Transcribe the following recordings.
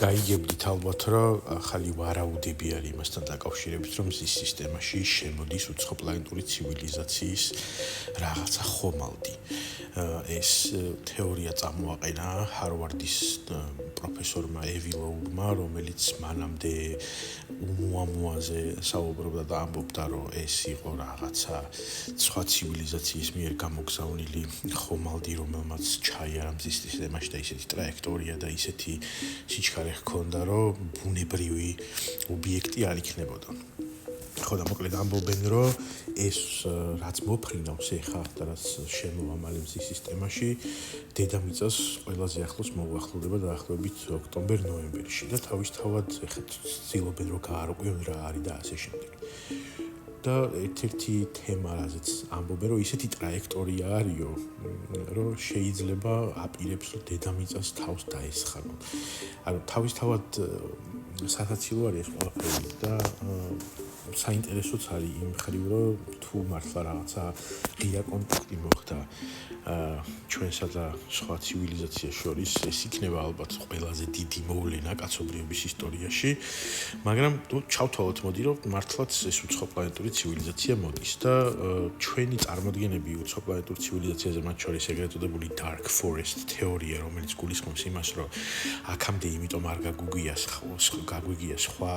გაიგებდით ალბათ, რომ ახალი ვარაუდები არის იმასთან დაკავშირებით, რომ მზის სისტემაში შემოდის უცხოპლანეტური ცივილიზაციის რაღაცა ხომალდი. ეს თეორია წამოაყენა ჰარვარდის პროფესორმა ევილოურმა, რომელიც მანამდე უმუამუაზე საუბრობდა და ამბობდა, რომ ეს იყო რაღაცა სხვა ცივილიზაციის მიერ გამოგზავნილი ხომალდი, რომელმაც ჩაიარა მზის სისტემაში და ისეთი ტრაექტორია და ისეთი სიჩქარე ჰქონდა, რომ ბუნებრივი ობიექტი არ იქნებოდა. ხო და მოკლედ ამბობენ, რომ ეს რაც მოფრინავს ეხლა და რაც შემოვა მალე მზის სისტემაში, დედამიწას ყველაზე ახლოს მოუახლოვდება დაახლოებით ოქტომბერ-ნოემბერში და თავისთავად ეხლა ცდილობენ რომ გაარკვიონ რა არის და ასე შემდეგ. და ერთ-ერთი თემა, რაზეც ამბობენ, რომ ისეთი ტრაექტორია არისო, რომ შეიძლება აპირებს რომ დედამიწას თავს დაესხანონ. ანუ თავისთავად სასაცილო არის ეს ყველაფერი და საინტერესოც არის იმ მხრივ, რომ თუ მართლა რაღაცა ღია კონტაქტი მოხდა ჩვენსა და სხვა ცივილიზაციას შორის, ეს იქნება ალბათ ყველაზე დიდი მოვლენა კაცობრიობის ისტორიაში, მაგრამ ჩავთვალოთ მოდი, რომ მართლაც ეს უცხოპლანეტური ცივილიზაცია მოდის და ჩვენი წარმოდგენები უცხოპლანეტურ ცივილიზაციაზე, მათ შორის ეგრეთ წოდებული Dark Forest თეორია, რომელიც გულისხმობს იმას, რომ აქამდე იმიტომ არ გაგვიგია სხვა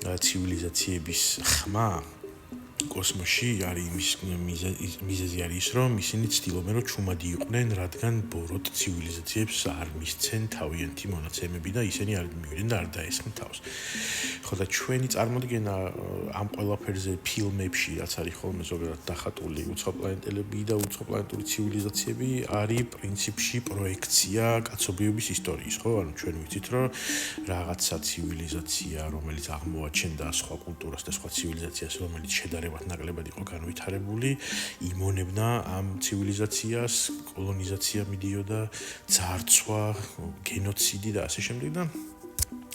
ცივილიზაციების ხმა კოსმოსში არის მიზეზი არის ის, რომ ისინი ცდილობენ, რომ ჩუმადი იყვნენ, რადგან ბოროტ ცივილიზაციებს არ მისცენ თავიანთი მონაცემები და ისინი არ მივიდნენ და არ დაესხნენ თავს. ხო და ჩვენი წარმოდგენა ამ ყველაფერზე ფილმებში, რაც არის ხოლმე ზოგადად დახატული უცხოპლანეტელები და უცხოპლანეტური ცივილიზაციები, არის პრინციპში პროექცია კაცობრიობის ისტორიის, ხო? ანუ ჩვენ ვიცით, რომ რაღაცა ცივილიზაცია, რომელიც აღმოაჩენდა სხვა კულტურას და სხვა ცივილიზაციას, რომელიც შედარებად ნაკლებად იყო განვითარებული, იმონებდა ამ ცივილიზაციას, კოლონიზაცია მიდიოდა, ძარცვა, გენოციდი და ასე შემდეგ და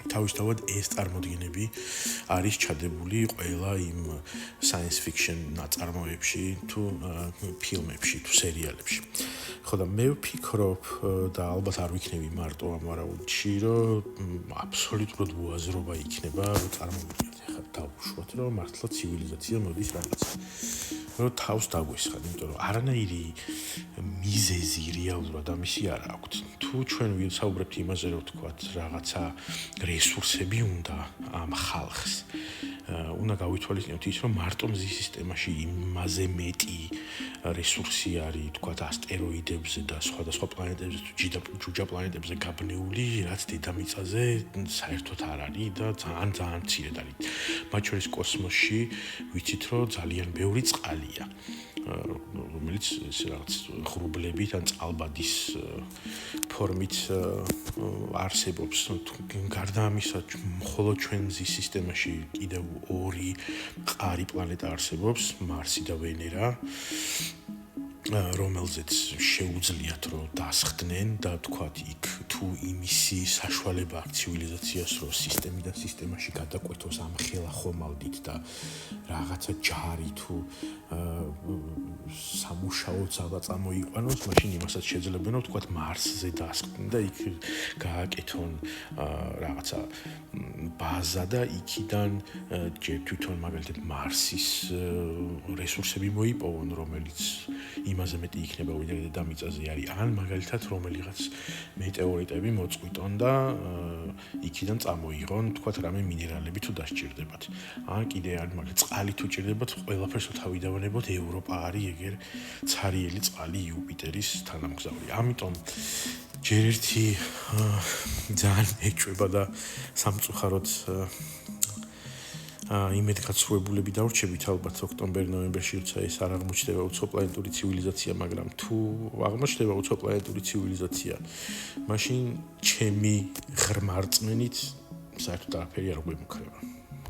თავისთავად ეს წარმოდგენები არის ჩადებული ყველა იმ science fiction ნაწარმოებში თუ ფილმებში თუ სერიალებში. ხო და მე ვფიქრობ და ალბათ არ ვიქნები მარტო ამ ვარაუდში, რომ აბსოლუტურად უაზრობა იქნება, რომ წარმოვიდგინოთ ახლა დავუშვათ, რომ მართლა ცივილიზაცია მოდის რაღაცა. რომ თავს დაგვესხათ, იმიტომ რომ არანაირი მიზეზი რეალურად ამისი არ აქვს. თუ ჩვენ ვისაუბრებთ იმაზე, რომ ვთქვათ, რაღაცა რესურსები უნდა ამ ხალხს, უნდა გავითვალისწინოთ ის, რომ მარტო მზის სისტემაში იმაზე მეტი რესურსი არის, ვთქვათ, ასტეროიდებზე და სხვადასხვა პლანეტებზე თუ ჯუჯა პლანეტებზე გაბნეული, რაც დედამიწაზე საერთოდ არ არის და ძალიან მცირედ არის. მათ შორის კოსმოსში ვიცით, რომ ძალიან ბევრი წყალია, რომელიც ეს რაღაც ღრუბლებით ან წყალბადის ფორმით არსებობს. გარდა ამისა, მხოლოდ ჩვენ მზის სისტემაში კიდევ ორი მყარი პლანეტა არსებობს, მარსი და ვენერა, რომელზეც შეუძლიათ რომ დასხდნენ და თქვათ იქ თუ იმისი საშუალება აქვს ცივილიზაციას რომ სისტემიდან სისტემაში გადაკვეთოს ამ ხელა ხომალდით და რაღაცა ჯარი თუ სამუშაოც წამოიყვანოს, მაშინ იმასაც შეძლებენ რომ თქვათ მარსზე დასხდნენ და იქ გააკეთონ რაღაცა ბაზა და იქიდან ჯერ თვითონ მაგალითად მარსის რესურსები მოიპოვონ, რომელიც იმაზე მეტი იქნება ვიდრე დედამიწაზე არის, ან მაგალითად რომელიღაც მეტეორიტები მოწყვიტონ და იქიდან წამოიღონ, თქვათ რამე მინერალები თუ დასჭირდებათ. ან კიდე არის მაგალითად წყალი თუ ჭირდებათ, ყველაფერს თავიდანებოთ ევროპა არის ეგერ ცარიელი წყალი იუპიტერის თანამგზავრი. ამიტომ ჯერ ერთი ძალიან ეჭვება და სამწუხაროდ იმედგაცრუებულები დავრჩებით ალბათ ოქტომბერ-ნოემბერში, როცა ეს არ აღმოჩნდება უცხოპლანეტური ცივილიზაცია, მაგრამ თუ აღმოჩნდება უცხოპლანეტური ცივილიზაცია, მაშინ ჩემი ღრმა რწმენით საერთოდ არაფერი არ გვემუქრება.